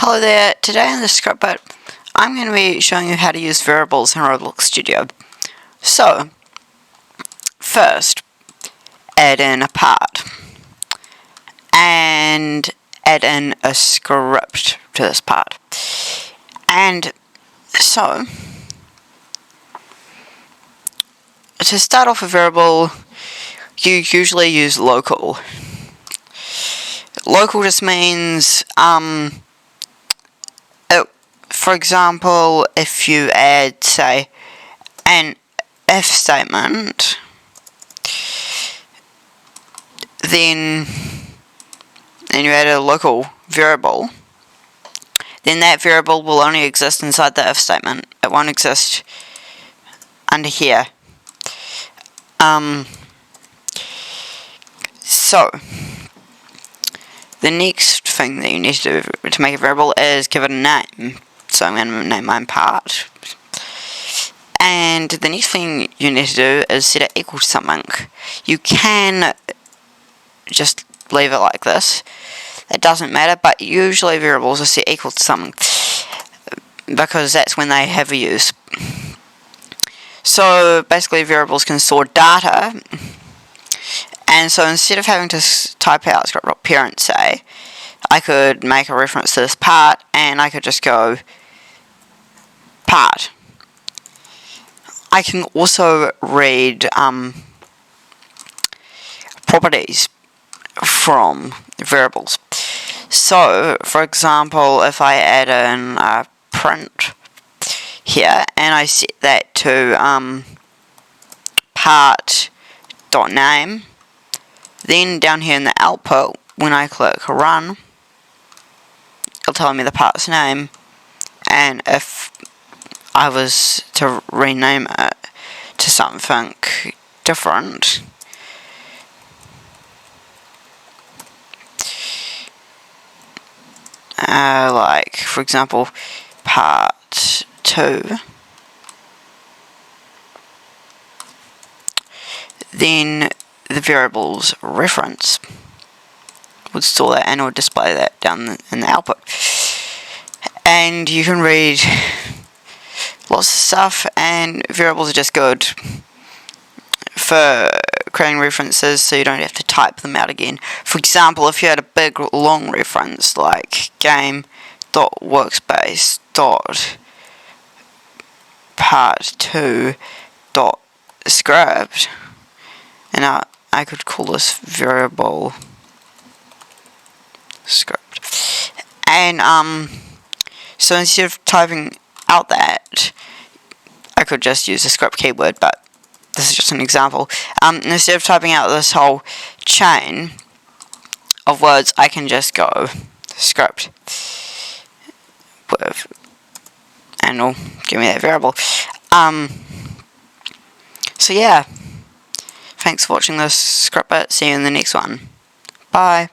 Hello there, today in this script bit, I'm going to be showing you how to use variables in Roblox Studio. So, first, add in a part, and add in a script to this part. And so, to start off a variable, you usually use local. Local just means, for example, if you add, say, an if statement, then you add a local variable, then that variable will only exist inside the if statement. It won't exist under here. So, the next thing that you need to do to make a variable is give it a name. So I'm going to name mine part. And the next thing you need to do is set it equal to something. You can just leave it like this. It doesn't matter, but usually variables are set equal to something, because that's when they have a use. So basically variables can store data, and so instead of having to type out script.parent, say, I could make a reference to this part, and I could just go part. I can also read properties from variables. So, for example, if I add in a print here, and I set that to part.name, then down here in the output, when I click run, it'll tell me the part's name, and if I was to rename it to something different, like, for example, part 2, then the variable's reference would store that and it would display that down in the output. And you can read lots of stuff, and variables are just good for creating references so you don't have to type them out again. For example, if you had a big long reference like game.workspace.part2.script, and I could call this variable script. And so instead of typing out that, I could just use the script keyword, but this is just an example. Instead of typing out this whole chain of words, I can just go script with, and it'll give me that variable. So yeah, thanks for watching this script bit. See you in the next one. Bye.